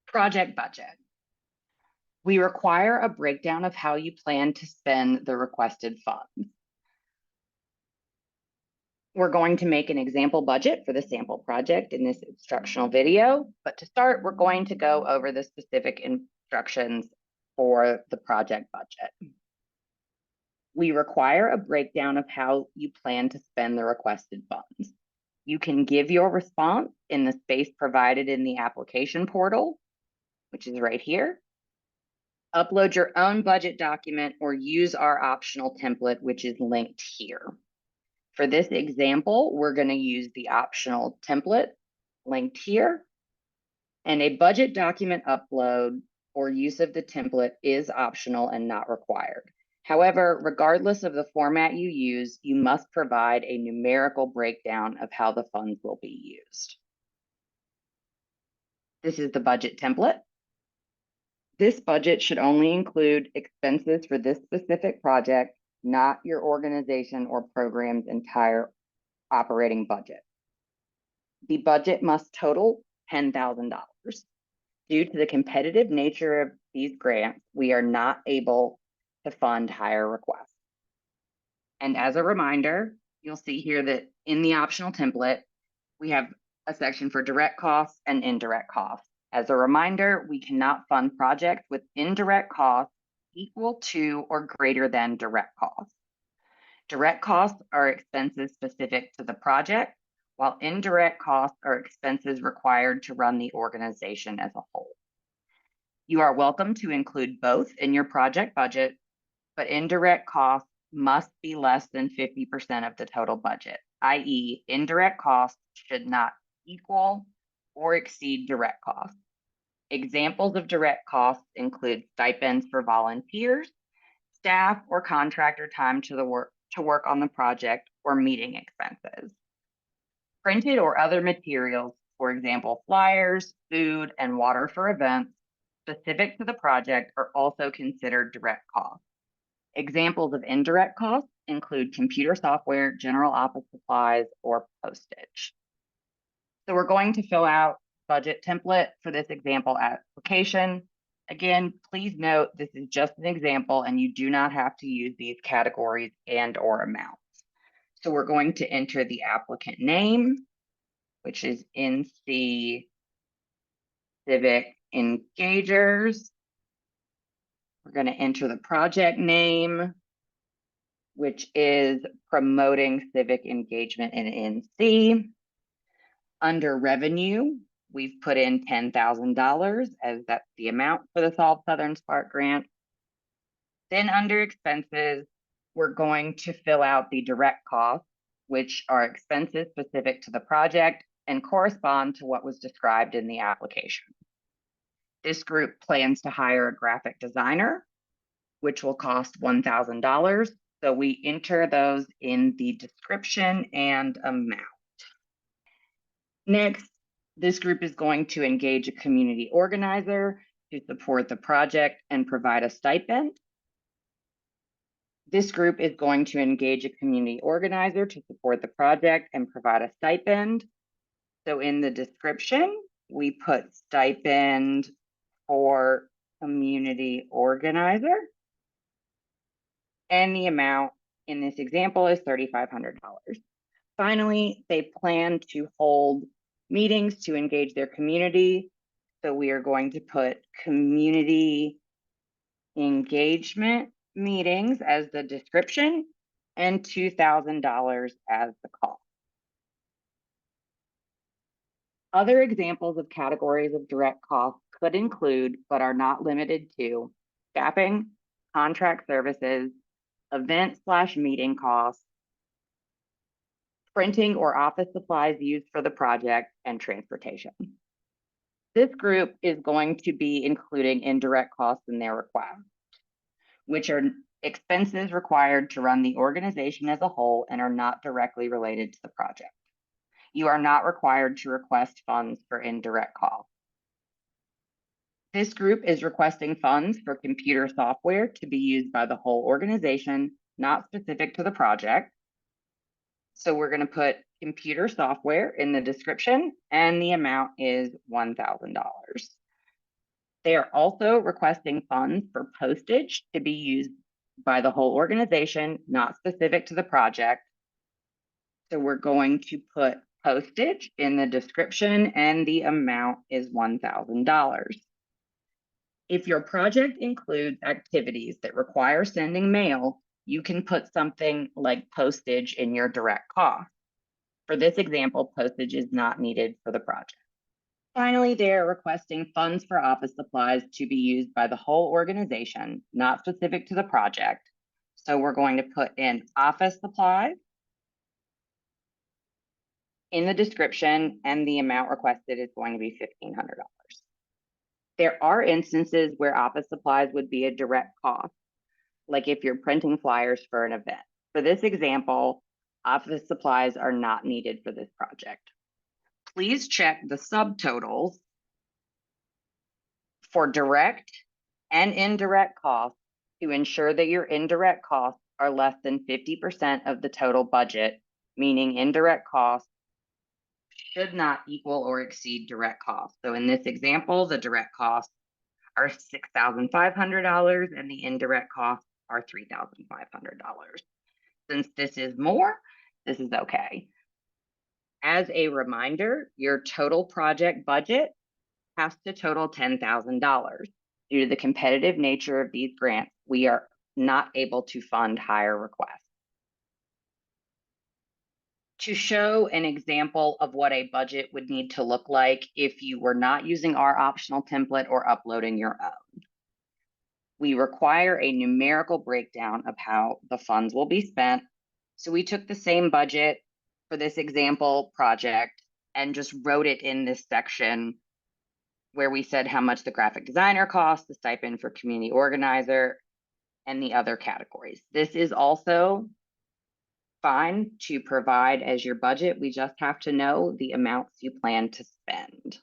Project budget. We require a breakdown of how you plan to spend the requested funds. We're going to make an example budget for the sample project in this instructional video, but to start, we're going to go over the specific instructions for the project budget. We require a breakdown of how you plan to spend the requested funds. You can give your response in the space provided in the application portal, which is right here. Upload your own budget document or use our optional template, which is linked here. For this example, we're going to use the optional template linked here, and a budget document upload or use of the template is optional and not required. However, regardless of the format you use, you must provide a numerical breakdown of how the funds will be used. This is the budget template. This budget should only include expenses for this specific project, not your organization or program's entire operating budget. The budget must total $10,000. Due to the competitive nature of these grants, we are not able to fund higher requests. And as a reminder, you'll see here that in the optional template, we have a section for direct costs and indirect costs. As a reminder, we cannot fund projects with indirect costs equal to or greater than direct costs. Direct costs are expenses specific to the project, while indirect costs are expenses required to run the organization as a whole. You are welcome to include both in your project budget, but indirect costs must be less than 50% of the total budget, i.e., indirect costs should not equal or exceed direct costs. Examples of direct costs include stipends for volunteers, staff or contractor time to work on the project, or meeting expenses. Printed or other materials, for example, flyers, food, and water for events specific to the project are also considered direct costs. Examples of indirect costs include computer software, general office supplies, or postage. So we're going to fill out budget template for this example application. Again, please note this is just an example and you do not have to use these categories and/or amounts. So we're going to enter the applicant name, which is NC Civic Engagers. We're going to enter the project name, which is Promoting Civic Engagement in NC. Under revenue, we've put in $10,000 as that's the amount for the Solve Southern Spark grant. Then under expenses, we're going to fill out the direct costs, which are expenses specific to the project and correspond to what was described in the application. This group plans to hire a graphic designer, which will cost $1,000. So we enter those in the description and amount. Next, this group is going to engage a community organizer to support the project and provide a stipend. This group is going to engage a community organizer to support the project and provide a stipend. So in the description, we put stipend for community organizer. And the amount in this example is $3,500. Finally, they plan to hold meetings to engage their community. So we are going to put community engagement meetings as the description and $2,000 as the cost. Other examples of categories of direct costs could include, but are not limited to, staffing, contract services, event/meeting costs, printing or office supplies used for the project, and transportation. This group is going to be including indirect costs in their request, which are expenses required to run the organization as a whole and are not directly related to the project. You are not required to request funds for indirect costs. This group is requesting funds for computer software to be used by the whole organization, not specific to the project. So we're going to put computer software in the description, and the amount is $1,000. They are also requesting funds for postage to be used by the whole organization, not specific to the project. So we're going to put postage in the description and the amount is $1,000. If your project includes activities that require sending mail, you can put something like postage in your direct cost. For this example, postage is not needed for the project. Finally, they're requesting funds for office supplies to be used by the whole organization, not specific to the project. So we're going to put in office supplies in the description, and the amount requested is going to be $1,500. There are instances where office supplies would be a direct cost, like if you're printing flyers for an event. For this example, office supplies are not needed for this project. Please check the subtotals for direct and indirect costs to ensure that your indirect costs are less than 50% of the total budget, meaning indirect costs should not equal or exceed direct costs. So in this example, the direct costs are $6,500 and the indirect costs are $3,500. Since this is more, this is okay. As a reminder, your total project budget has to total $10,000. Due to the competitive nature of these grants, we are not able to fund higher requests. To show an example of what a budget would need to look like if you were not using our optional template or uploading your own, we require a numerical breakdown of how the funds will be spent. So we took the same budget for this example project and just wrote it in this section where we said how much the graphic designer costs, the stipend for community organizer, and the other categories. This is also fine to provide as your budget. We just have to know the amounts you plan to spend.